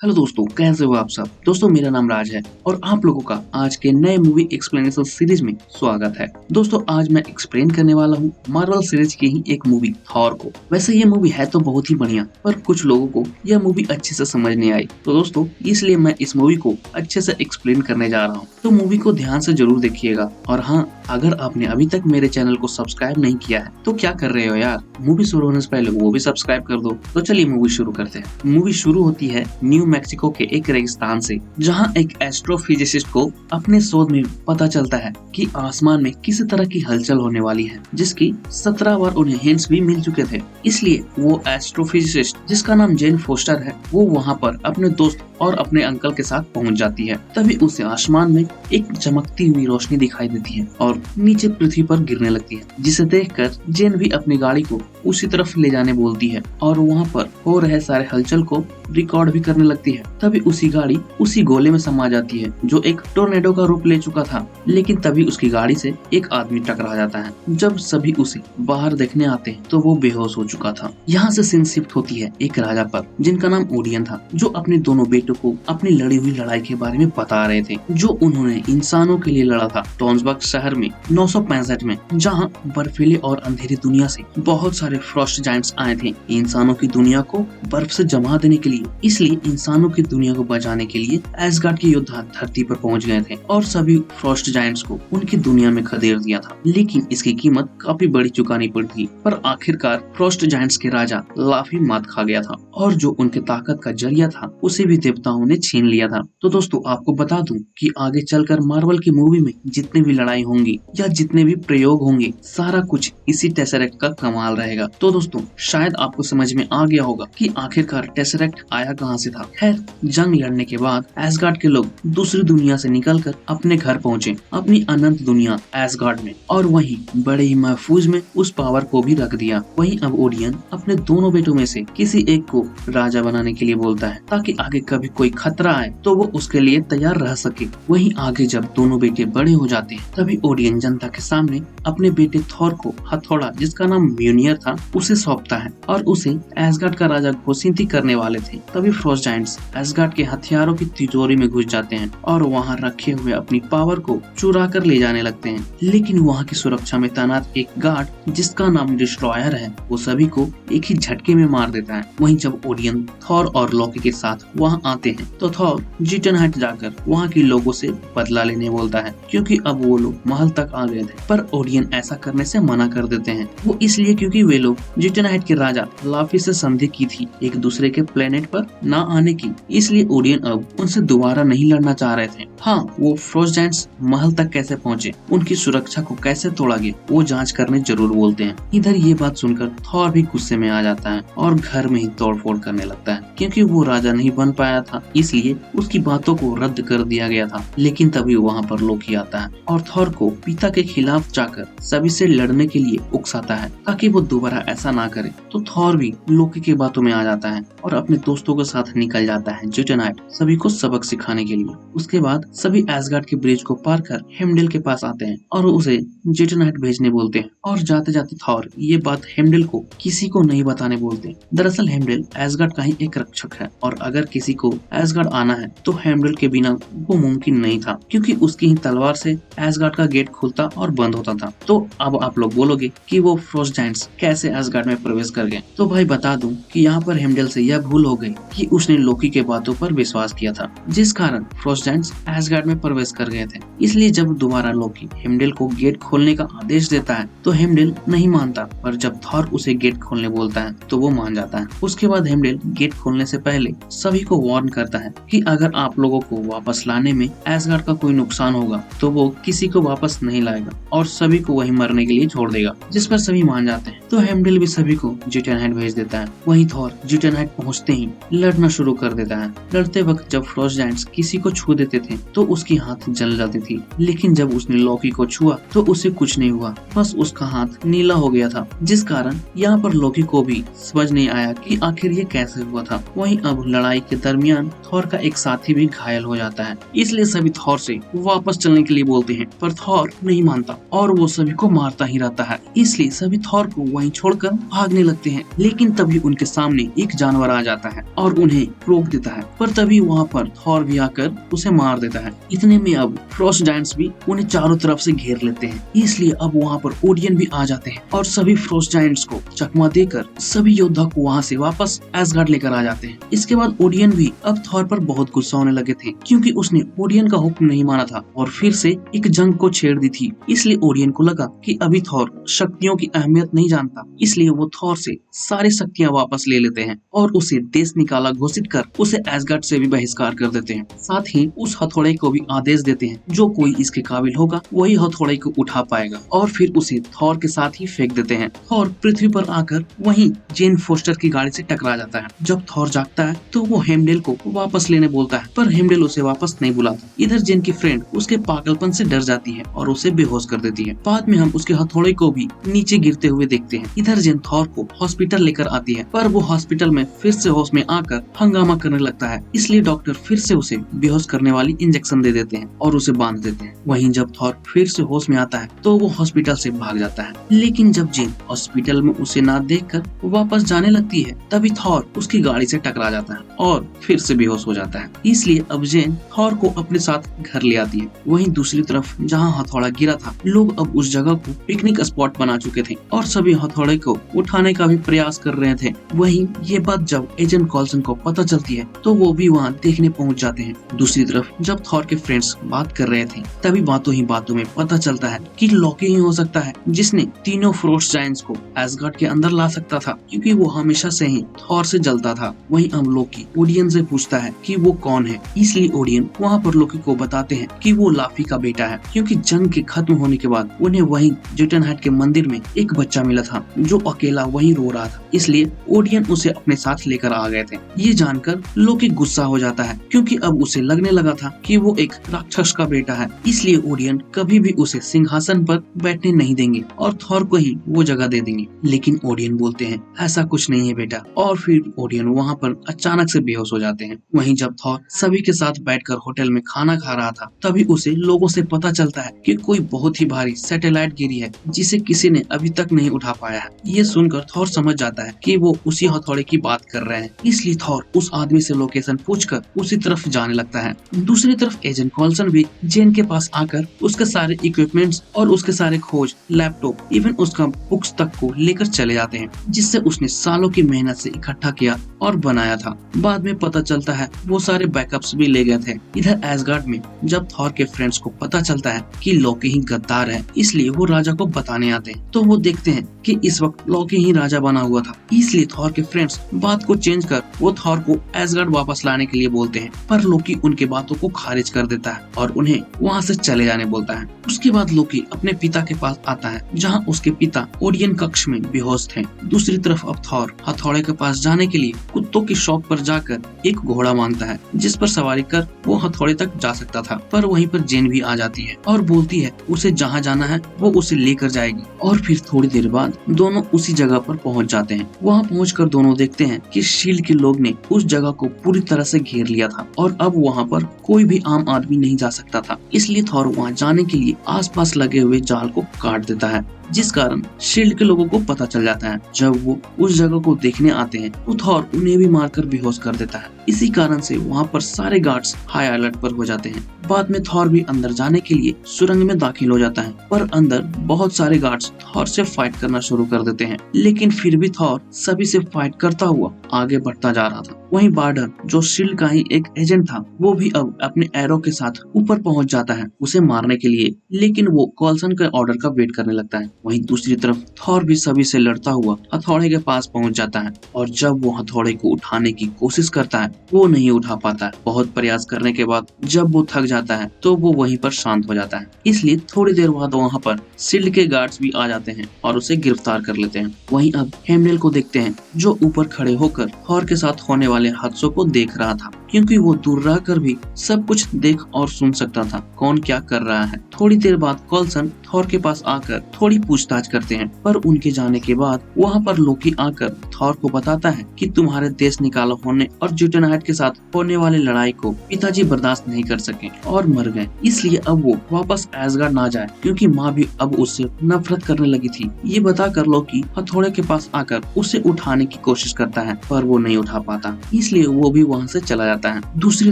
Hello दोस्तों, कैसे हो आप सब। दोस्तों, मेरा नाम राज है और आप लोगों का आज के नए मूवी एक्सप्लेनेशन सीरीज में स्वागत है। दोस्तों, आज मैं एक्सप्लेन करने वाला हूँ मार्वल सीरीज की ही एक मूवी थॉर को। वैसे ये मूवी है तो बहुत ही बढ़िया, पर कुछ लोगों को यह मूवी अच्छे से समझ नहीं आई। तो दोस्तों, इसलिए मैं इस मूवी को अच्छे से एक्सप्लेन करने जा रहा हूँ। तो मूवी को ध्यान से जरूर देखिएगा। और हाँ, अगर आपने अभी तक मेरे चैनल को सब्सक्राइब नहीं किया है तो क्या कर रहे हो यार। मूवी शुरू होने से पहले वो भी सब्सक्राइब कर दो। तो चलिए मूवी शुरू करते हैं। मूवी शुरू होती है न्यू मैक्सिको के एक रेगिस्तान से, जहां एक एस्ट्रोफिजिसिस्ट को अपने शोध में पता चलता है कि आसमान में किसी तरह की हलचल होने वाली है, जिसकी 17 बार उन्हें हिंट्स भी मिल चुके थे। इसलिए वो एस्ट्रोफिजिसिस्ट, जिसका नाम जेन फोस्टर है, वो वहां पर अपने दोस्त और अपने अंकल के साथ पहुंच जाती है। तभी उसे आसमान में एक चमकती हुई रोशनी दिखाई देती है और नीचे पृथ्वी पर गिरने लगती है, जिसे देखकर जेन भी अपनी गाड़ी को उसी तरफ ले जाने बोलती है और वहां पर हो रहे सारे हलचल को रिकॉर्ड भी करने लगती है। तभी उसी गाड़ी उसी गोले में समा जाती है जो एक टोर्नेडो का रूप ले चुका था। लेकिन तभी उसकी गाड़ी से एक आदमी टकरा जाता है। जब सभी उसे बाहर देखने आते हैं तो वो बेहोश हो चुका था। यहाँ से सीन शिफ्ट होती है एक राजा पर, जिनका नाम ओडियन था, जो अपने दोनों बेटों को अपनी लड़ी हुई लड़ाई के बारे में बता रहे थे, जो उन्होंने इंसानों के लिए लड़ा था टॉन्सबर्ग शहर में 965 में, जहाँ बर्फीली और अंधेरी दुनिया से बहुत सारे फ्रॉस्ट जायंट्स आए थे इंसानों की दुनिया को बर्फ से जमा देने के लिए। इसलिए इंसानों की दुनिया को बचाने के लिए एसगार्ड के योद्धा धरती पर पहुंच गए थे और सभी फ्रॉस्ट जायंट्स को उनकी दुनिया में खदेड़ दिया था। लेकिन इसकी कीमत काफी बड़ी चुकानी पड़ी थी। पर आखिरकार फ्रॉस्ट जायंट्स के राजा लाफी मात खा गया था और जो उनके ताकत का जरिया था उसे भी देवताओं ने छीन लिया था। तो दोस्तों, आपको बता दूं कि आगे चलकर मार्वल की मूवी में जितने भी लड़ाई होंगी या जितने भी प्रयोग होंगे, सारा कुछ इसी टेसरेक्ट का कमाल रहेगा। तो दोस्तों, शायद आपको समझ में आ गया होगा कि आखिरकार टेसरेक्ट आया कहां से था। खैर, जंग लड़ने के बाद एसगार्ड के लोग दूसरी दुनिया से निकलकर अपने घर पहुंचे, अपनी अनंत दुनिया एसगार्ड में, और वहीं बड़े ही महफूज में उस पावर को भी रख दिया। वहीं अब ओडियन अपने दोनों बेटों में से किसी एक को राजा बनाने के लिए बोलता है, ताकि आगे कभी कोई खतरा आए तो वो उसके लिए तैयार रह सके। वहीं आगे जब दोनों बेटे बड़े हो जाते हैं, तभी ओडियन जनता के सामने अपने बेटे थॉर को हथौड़ा, जिसका नाम म्यूनियर था, उसे सौंपता है और उसे एसगार्ड का राजा घोषित करने वाले थे। तभी फ्रॉस्ट जायंट्स एसगार्ड के हथियारों की तिजोरी में घुस जाते हैं और वहां रखे हुए अपनी पावर को चुरा कर ले जाने लगते हैं। लेकिन वहां की सुरक्षा में तैनात एक गार्ड, जिसका नाम डिस्ट्रॉयर है, वो सभी को एक ही झटके में मार देता है। वहीं जब ओडियन थॉर और लोकी के साथ वहां आते हैं तो थॉर जिटनहाइट जाकर वहां के लोगों से बदला लेने बोलता है, क्योंकि अब वो लोग महल तक आ गए थे। पर ओडियन ऐसा करने से मना कर देते हैं। वो इसलिए क्योंकि वे लोग जिटनहाइट के राजा लाफी से संधि की थी एक दूसरे के प्लेनेट पर न आने की। इसलिए ओडियन अब उनसे दोबारा नहीं लड़ना चाह रहे थे। हाँ, वो फ्रॉस्ट जायंट्स महल तक कैसे पहुंचे, उनकी सुरक्षा को कैसे तोड़ा गया, वो जांच करने जरूर बोलते हैं। इधर ये बात सुनकर थॉर भी गुस्से में आ जाता है और घर में ही तोड़फोड़ करने लगता है, क्योंकि वो राजा नहीं बन पाया था, इसलिए उसकी बातों को रद्द कर दिया गया था। लेकिन तभी वहाँ पर लोकी आता है और थॉर को पिता के खिलाफ जाकर सभी से लड़ने के लिए उकसाता है, ताकि वो दोबारा ऐसा ना करे। तो थॉर भी लोकी की बातों में आ जाता है और अपने दोस्तों के साथ निकल जाता है जिटनहाइट सभी को सबक सिखाने के लिए। उसके बाद सभी एसगार्ड के ब्रिज को पार कर हेमडेल के पास आते हैं और उसे जिटनहाइट भेजने बोलते हैं। और जाते जाते थॉर ये बात हेमडेल को किसी को नहीं बताने बोलते। दरअसल हेमडेल एसगार्ड का ही एक रक्षक है और अगर किसी को एसगार्ड आना है तो हेमडेल के बिना वो मुमकिन नहीं था, क्योंकि उसकी ही तलवार से एसगार्ड का गेट खुलता और बंद होता था। तो अब आप लोग बोलोगे कि वो फ्रॉस्ट जायंट्स कैसे एसगार्ड में प्रवेश कर गए। तो भाई बता दूं कि यहाँ पर हेमडेल से यह भूल हो गई कि उसने लोकी के बातों पर विश्वास किया था, जिस कारण फ्रॉस्ट जायंट्स एसगार्ड में प्रवेश कर गए थे। इसलिए जब दोबारा लोकी हेमडेल को गेट खोलने का आदेश देता है तो हेमडेल नहीं मानता, पर जब थॉर उसे गेट खोलने बोलता है तो वो मान जाता है। उसके बाद हेमडेल गेट खोलने से पहले सभी को वार्न करता है कि अगर आप लोगों को वापस लाने में एसगार्ड का कोई नुकसान होगा तो वो किसी को वापस नहीं लाएगा और सभी को वहीं मरने के लिए छोड़ देगा, जिस पर सभी मान जाते हैं। तो हेमडेल भी सभी को जिटनहाइट भेज देता है। वहीं थॉर जिटनहाइट पहुंचते ही लड़ना शुरू कर देता है। लड़ते वक्त जब फ्रॉस्ट जायंट्स किसी को छू देते थे तो उसकी हाथ जल जाती थी, लेकिन जब उसने लोकी को छुआ तो उसे कुछ नहीं हुआ, बस उसका हाथ नीला हो गया था, जिस कारण यहाँ पर लोकी को भी समझ नहीं आया कि आखिर ये कैसे हुआ था। वहीं अब लड़ाई के दरमियान थॉर का एक साथी भी घायल हो जाता है, इसलिए सभी थॉर से वापस चलने के लिए बोलते हैं, पर थॉर नहीं मानता और वो सभी को मारता ही रहता है। इसलिए सभी थॉर को वहीं छोड़कर भागने लगते हैं, लेकिन तभी उनके सामने एक जानवर आ जाता है और उन्हें रोक देता है। पर तभी वहाँ पर थॉर भी आकर उसे मार देता है। इतने में अब फ्रॉस्ट जायंट्स भी उन्हें चारों तरफ से घेर लेते हैं, इसलिए अब वहाँ पर ओडियन भी आ जाते हैं और सभी फ्रॉस्ट जायंट्स को चकमा देकर सभी योद्धा को वहाँ से वापस एसगार्ड लेकर आ जाते हैं। इसके बाद ओडियन भी अब थॉर पर बहुत गुस्सा होने लगे थे, क्योंकि उसने ओडियन का हुक्म नहीं माना था और फिर से एक जंग को छेड़ दी थी। इसलिए ओडियन को लगा कि अभी थॉर शक्तियों की अहमियत नहीं जानता, इसलिए वो थॉर से सारी शक्तियां वापस ले लेते हैं और उसे देश निकाला घोषित कर उसे एसगार्ड से भी बहिष्कार कर देते हैं। साथ ही उस हथौड़े को भी आदेश देते हैं, जो कोई इसके काबिल होगा वही हथौड़े को उठा पाएगा, और फिर उसे थॉर के साथ ही फेंक देते हैं। थॉर पृथ्वी पर आकर वहीं जेन फोस्टर की गाड़ी से टकरा जाता है। जब थॉर जागता है तो वो हेमडेल को वापस लेने बोलता है, पर हेमडेल उसे वापस नहीं बुलाता। इधर जेन की फ्रेंड उसके पागलपन से डर जाती है और उसे बेहोश कर देती है। बाद में हम उसके हथौड़े को भी नीचे गिरते हुए देखते हैं। इधर जेन थॉर को हॉस्पिटल लेकर आती है, पर वो हॉस्पिटल में फिर से होश में आकर हंगामा करने लगता है, इसलिए डॉक्टर फिर से उसे बेहोश करने वाली इंजेक्शन दे देते हैं और उसे बांध देते हैं। वहीं जब थॉर फिर से होश में आता है तो वो हॉस्पिटल से भाग जाता है, लेकिन जब जेन हॉस्पिटल में उसे ना देखकर वापस जाने लगती है तभी थॉर उसकी गाड़ी से टकरा जाता है और फिर से बेहोश हो जाता है। इसलिए अब जेन थॉर को अपने साथ घर ले आती है। वहीं दूसरी तरफ जहाँ हथौड़ा गिरा था, लोग अब उस जगह को पिकनिक स्पॉट बना चुके थे और सभी हथौड़े को उठाने का भी प्रयास कर रहे थे। वहीं ये बात जब एजेंट कॉल्सन को पता चलती है तो वो भी वहाँ देखने पहुँच जाते हैं। दूसरी तरफ जब थॉर के फ्रेंड्स बात कर रहे थे तभी बातों ही बातों में पता चलता है कि लॉकी ही हो सकता है जिसने तीनों फ्रॉस्ट जायंट्स को एसगार्ड के अंदर ला सकता था, क्योंकि वो हमेशा से ही थॉर से जलता था। वहीं अब लोकी ओडियन से पूछता है कि वो कौन है, इसलिए ओडियन वहाँ पर लोकी को बताते हैं कि वो लाफी का बेटा है, क्योंकि जंग के खत्म होने के बाद उन्हें वहीं जोटनहाइट के मंदिर में एक बच्चा मिला था जो अकेला वहीं रो रहा था, इसलिए ओडियन उसे अपने साथ लेकर आ गए थे। ये जानकर लोकी गुस्सा हो जाता है, क्योंकि अब उसे लगने लगा था कि वो एक राक्षस का बेटा है, इसलिए ओडियन कभी भी उसे सिंहासन पर बैठने नहीं देंगे और थॉर को ही वो जगह दे देंगे। लेकिन ओडियन बोलते हैं ऐसा कुछ नहीं है बेटा, और फिर ओडियन वहाँ पर अचानक से बेहोश हो जाते हैं। वहीं जब थॉर सभी के साथ बैठकर होटल में खाना खा रहा था तभी उसे लोगों से पता चलता है कि कोई बहुत ही भारी सैटेलाइट गिरी है जिसे किसी ने अभी तक नहीं उठा पाया है। ये सुनकर थॉर समझ जाता है कि वो उसी हथौड़े की बात कर रहे हैं, इसलिए थॉर उस आदमी से लोकेशन पूछकर उसी तरफ जाने लगता है। दूसरी तरफ एजेंट कॉल्सन भी जेन के पास आकर उसके सारे इक्विपमेंट्स और उसके सारे खोज, लैपटॉप, इवन उसका बुक्स तक को लेकर चले जाते हैं, जिससे उसने सालों की मेहनत से इकट्ठा किया और बनाया था। बाद में पता चलता है वो सारे बैकअप्स भी ले गए थे। इधर एसगार्ड में जब थॉर के फ्रेंड्स को पता चलता है कि लॉकी ही गद्दार है, इसलिए वो राजा को बताने आते हैं, तो वो देखते हैं कि इस वक्त लॉकी ही राजा बना हुआ था। इसलिए थॉर के फ्रेंड्स बात को चेंज कर वो थॉर को एसगार्ड वापस लाने के लिए बोलते हैं, पर लोकी उनके बातों को खारिज कर देता है और उन्हें वहाँ से चले जाने बोलता है। उसके बाद लोकी अपने पिता के पास आता है, जहाँ उसके पिता ओडियन कक्ष में बेहोश थे। दूसरी तरफ अब थॉर हथौड़े के पास जाने के लिए कुत्तों की शॉप पर जाकर एक घोड़ा मांगता है, जिस पर सवारी कर वो हथौड़े तक जा सकता था। पर वहीं पर जेन भी आ जाती है और बोलती है उसे जहाँ जाना है वो उसे लेकर जाएगी, और फिर थोड़ी देर बाद दोनों उसी जगह पर पहुँच जाते हैं। वहाँ पहुँचकर दोनों देखते हैं कि शील्ड के लोग ने उस जगह को पूरी तरह से घेर लिया था और अब वहाँ पर कोई भी आम आदमी नहीं जा सकता था, इसलिए थॉर वहाँ जाने के लिए आसपास लगे हुए जाल को काट देता है, जिस कारण शील्ड के लोगों को पता चल जाता है। जब वो उस जगह को देखने आते हैं तो थॉर उन्हें भी मारकर बेहोश कर देता है। इसी कारण से वहाँ पर सारे गार्ड्स हाई अलर्ट पर हो जाते हैं। बाद में थॉर भी अंदर जाने के लिए सुरंग में दाखिल हो जाता है, पर अंदर बहुत सारे गार्ड्स थॉर से फाइट करना शुरू कर देते हैं, लेकिन फिर भी थॉर सभी से फाइट करता हुआ आगे बढ़ता जा रहा था। वहीं बार्डर, जो शील्ड का ही एक एजेंट था, वो भी अब अपने एरो के साथ ऊपर पहुंच जाता है उसे मारने के लिए, लेकिन वो कॉल्सन के ऑर्डर का वेट करने लगता है। वहीं दूसरी तरफ थॉर भी सभी से लड़ता हुआ हथौड़े के पास पहुंच जाता है, और जब वो हथौड़े को उठाने की कोशिश करता है वो नहीं उठा पाता है। बहुत प्रयास करने के बाद जब वो थक जाता है तो वो वहीं पर शांत हो जाता है। इसलिए थोड़ी देर बाद वहाँ पर शील्ड के गार्ड्स भी आ जाते हैं और उसे गिरफ्तार कर लेते हैं। वहीं अब हेमडेल को देखते हैं, जो ऊपर खड़े होकर थॉर के साथ होने वाले हादसों को देख रहा था, क्योंकि वो दूर रहकर भी सब कुछ देख और सुन सकता था कौन क्या कर रहा है। थोड़ी देर बाद कॉल्सन थॉर के पास आकर थोड़ी पूछताछ करते हैं, पर उनके जाने के बाद वहाँ पर लोकी आकर थॉर को बताता है कि तुम्हारे देश निकाला होने और जुटेनहाइट के साथ होने वाली लड़ाई को पिताजी बर्दाश्त नहीं कर सके और मर गए, इसलिए अब वो वापस एसगार्ड ना जाए क्योंकि माँ भी अब उससे नफरत करने लगी थी। ये बताकर लोकी हथौड़े के पास आकर उसे उठाने की कोशिश करता है, पर वो नहीं उठा पाता, इसलिए वो भी वहाँ से चला जाता है। दूसरी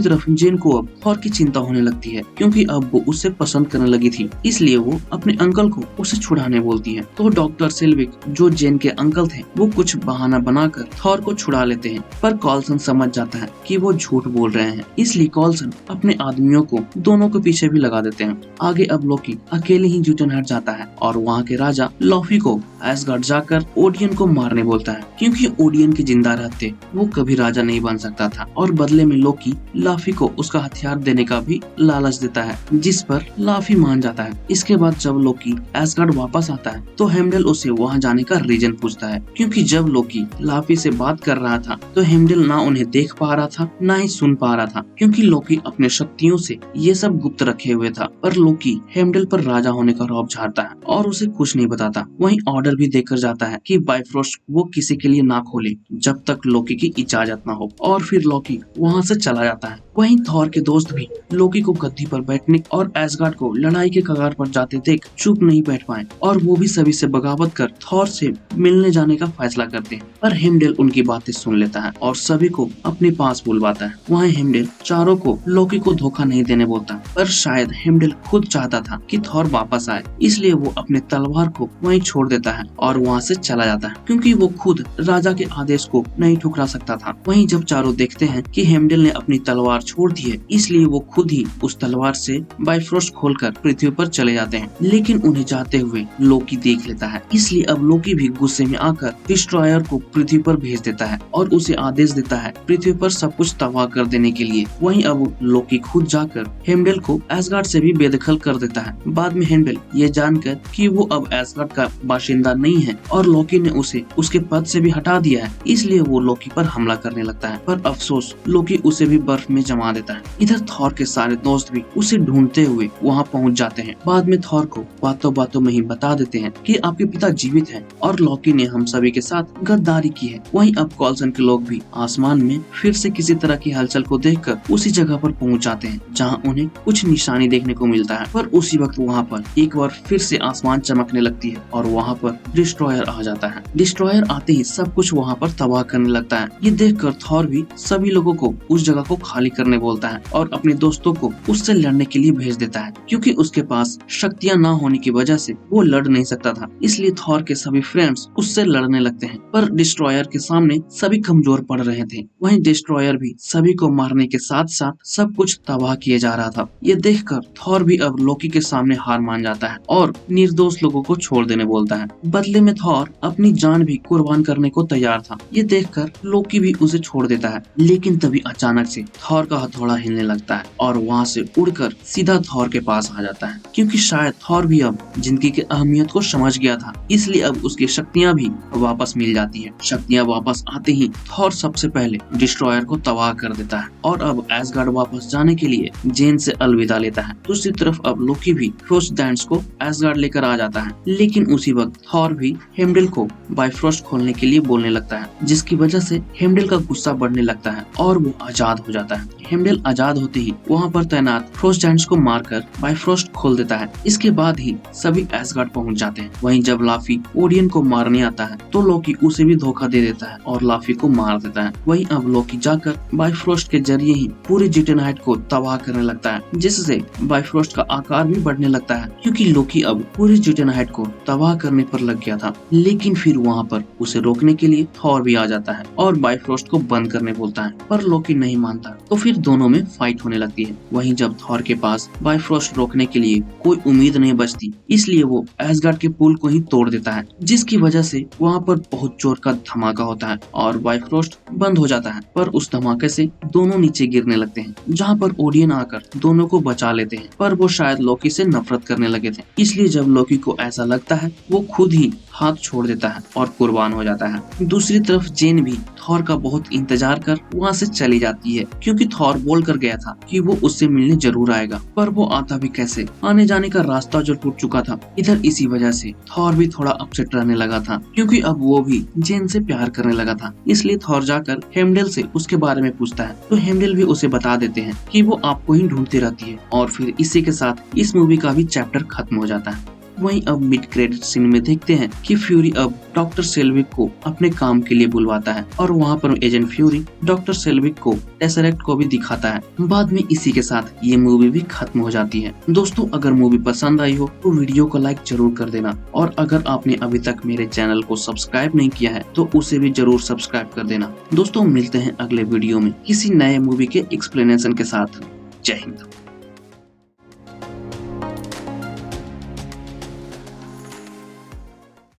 तरफ जेन को अब थॉर की चिंता होने लगती है क्योंकि अब वो उससे पसंद करने लगी थी, इसलिए वो अपने अंकल को उसे छुड़ाने बोलती है। तो डॉक्टर सेल्विक जो जेन के अंकल थे वो कुछ बहाना बनाकर थॉर को छुड़ा लेते हैं, पर कॉल्सन समझ जाता है कि वो झूठ बोल रहे हैं, इसलिए कॉल्सन अपने आदमियों को दोनों के पीछे भी लगा देते हैं। आगे अब लोकी अकेले ही जुटेनहाइट जाता है और वहाँ के राजा लॉफी को एसगार्ड जाकर ओडियन को मारने बोलता है क्योंकि ओडियन के जिंदा रहते वो कभी राजा नहीं बन सकता था, और बदले में लोकी लाफी को उसका हथियार देने का भी लालच देता है, जिस पर लाफी मान जाता है। इसके बाद जब लोकी एसगार्ड वापस आता है तो हेमडेल उसे वहाँ जाने का रीजन पूछता है, क्योंकि जब लोकी लाफी से बात कर रहा था तो हेमडेल ना उन्हें देख पा रहा था ना ही सुन पा रहा था, क्योंकि लोकी अपने शक्तियों से ये सब गुप्त रखे हुए था। पर लोकी हेमडेल पर राजा होने का रौब झाड़ता है और उसे कुछ नहीं बताता। वहीं ऑर्डर भी देकर जाता है कि बाइफ्रोस्ट वो किसी के लिए ना खोले जब तक लोकी की इजाजत ना हो, और फिर लोकी वहाँ से चला जाता है। वहीं थॉर के दोस्त भी लोकी को गद्दी पर बैठने और एसगार्ड को लड़ाई के कगार पर जाते देख चुप नहीं बैठ पाए, और वो भी सभी से बगावत कर थॉर से मिलने जाने का फैसला करते हैं। पर हेमडेल उनकी बातें सुन लेता है और सभी को अपने पास बुलवाता है। वहाँ हेमडेल चारों को लोकी को धोखा नहीं देने बोलता, पर शायद हेमडेल खुद चाहता था कि थॉर वापस आए, इसलिए वो अपने तलवार को वहीं छोड़ देता है और वहाँ से चला जाता है, क्योंकि वो खुद राजा के आदेश को नहीं ठुकरा सकता था। वहीं जब चारों देखते हैं कि हेमडेल ने अपनी तलवार छोड़ दी है, इसलिए वो खुद ही उस तलवार से बाइफ्रोस्ट खोलकर पृथ्वी पर चले जाते हैं, लेकिन उन्हें जाते हुए लोकी देख लेता है, इसलिए अब लोकी भी गुस्से में आकर डिस्ट्रॉयर को पृथ्वी पर भेज देता है और उसे आदेश देता है पृथ्वी पर सब कुछ तबाह कर देने के लिए। वहीं अब लोकी खुद जाकर हेमडेल को एसगार्ड से भी बेदखल कर देता है। बाद में हेमडेल ये जानकर कि वो अब एसगार्ड का बाशिंदा नहीं है और लोकी ने उसे उसके पद से भी हटा दिया है, इसलिए वो लोकी पर हमला करने लगता है, पर अफसोस लोकी उसे भी बर्फ में जमा देता है। इधर थॉर के सारे दोस्त भी उसे ढूंढते हुए वहाँ पहुँच जाते हैं। बाद में थॉर को बातों बातों में ही बता देते हैं कि आपके पिता जीवित हैं और लोकी ने हम सभी के साथ गद्दारी की है। वहीं अब कॉल्सन के लोग भी आसमान में फिर से किसी तरह की हलचल को देखकर उसी जगह पर पहुंच जाते हैं जहां उन्हें कुछ निशानी देखने को मिलता है, पर उसी वक्त वहां पर एक बार फिर से आसमान चमकने लगती है और वहां पर डिस्ट्रॉयर आ जाता है। डिस्ट्रॉयर आते ही सब कुछ वहां पर तबाह करने लगता है। ये देखकर थॉर भी सभी लोगों को उस जगह को खाली करने बोलता है और अपने दोस्तों को उससे लड़ने के लिए भेज देता है, क्योंकि उसके पास शक्तियां न होने की वजह से वो लड़ नहीं सकता था। इसलिए थॉर के सभी फ्रेंड्स उससे लड़ने लगते हैं, पर डिस्ट्रॉयर के सामने सभी कमजोर पड़ रहे थे। वहीं डिस्ट्रॉयर भी सभी को मारने के साथ साथ सब कुछ तबाह किए जा रहा था। ये देखकर थॉर भी अब लोकी के सामने हार मान जाता है और निर्दोष लोगों को छोड़ देने बोलता है। बदले में थॉर अपनी जान भी कुर्बान करने को तैयार था। ये देखकर लोकी भी उसे छोड़ देता है, लेकिन तभी अचानक से थॉर का हथौड़ा हिलने लगता है और वहाँ से उड़कर सीधा थॉर के पास आ जाता है, क्योंकि शायद थॉर भी अब जिंदगी की अहमियत को समझ गया था, इसलिए अब उसकी शक्तियाँ भी वापस मिल जाती है। शक्तियाँ वापस आते ही थॉर सबसे पहले डिस्ट्रॉयर को तबाह कर देता है और अब एसगार्ड वापस जाने के लिए जेन से अलविदा लेता है। दूसरी तरफ अब लोकी भी फ्रोस्ट डैंस को एसगार्ड लेकर आ जाता है, लेकिन उसी वक्त थॉर भी हेमडेल को बाइफ्रोस्ट खोलने के लिए बोलने लगता है, जिसकी वजह से हेमडेल का गुस्सा बढ़ने लगता है और वो आजाद हो जाता है। हेमडेल आजाद होते ही वहाँ पर तैनात फ्रोस्ट डैंस को मारकर बाइफ्रोस्ट खोल देता है। इसके बाद ही सभी एसगार्ड पहुँच जाते हैं। वहीं जब लाफी ओडियन को मारने आता है तो लोकी उसे भी धोखा दे देता है और लाफी को मार देता है। वहीं अब लोकी जाकर बाइफ्रोस्ट के जरिए ही पूरे जुटेनहाइट को तबाह करने लगता है, जिससे बाइफ्रोस्ट का आकार भी बढ़ने लगता है, क्योंकि लोकी अब पूरे जुटेनहाइट को तबाह करने पर लग गया था। लेकिन फिर वहाँ पर उसे रोकने के लिए थॉर भी आ जाता है और बाइफ्रोस्ट को बंद करने बोलता है, पर लोकी नहीं मानता, तो फिर दोनों में फाइट होने लगती है। वहीं जब थॉर के पास बाइफ्रोस्ट रोकने के लिए कोई उम्मीद नहीं बचती, इसलिए वो एसगार्ड के पुल को ही तोड़ देता है, जिसकी वजह से वहाँ पर बहुत जोर का धमाका होता है और बाइफ्रोस्ट बंद हो जाता है। पर उस धमाके से दोनों नीचे गिरने लगते हैं, जहाँ पर ओडियन आकर दोनों को बचा लेते हैं, पर वो शायद लोकी से नफरत करने लगे थे, इसलिए जब लोकी को ऐसा लगता है वो खुद ही हाथ छोड़ देता है और कुर्बान हो जाता है। दूसरी तरफ जेन भी थॉर का बहुत इंतजार कर वहाँ से चली जाती है, क्योंकि थॉर बोल कर गया था कि वो उससे मिलने जरूर आएगा, पर वो आता भी कैसे, आने जाने का रास्ता जो टूट चुका था। इधर इसी वजह से थॉर भी थोड़ा अपसेट रहने लगा था, क्योंकि अब वो भी जेन से प्यार करने लगा था। इसलिए थॉर जाकर हेमडेल से उसके बारे में पूछता है, तो हेमडेल भी उसे बता देते हैं कि वो आपको ही ढूंढती रहती है। और फिर इसी के साथ इस मूवी का भी चैप्टर खत्म हो जाता है। वहीं अब मिड क्रेडिट सीन में देखते हैं कि फ्यूरी अब डॉक्टर सेल्विक को अपने काम के लिए बुलवाता है और वहाँ पर एजेंट फ्यूरी डॉक्टर सेल्विक को टेसरेक्ट को भी दिखाता है। बाद में इसी के साथ ये मूवी भी खत्म हो जाती है। दोस्तों, अगर मूवी पसंद आई हो तो वीडियो को लाइक जरूर कर देना, और अगर आपने अभी तक मेरे चैनल को सब्सक्राइब नहीं किया है तो उसे भी जरूर सब्सक्राइब कर देना। दोस्तों, मिलते हैं अगले वीडियो में किसी नए मूवी के एक्सप्लेनेशन के साथ। जय हिंद।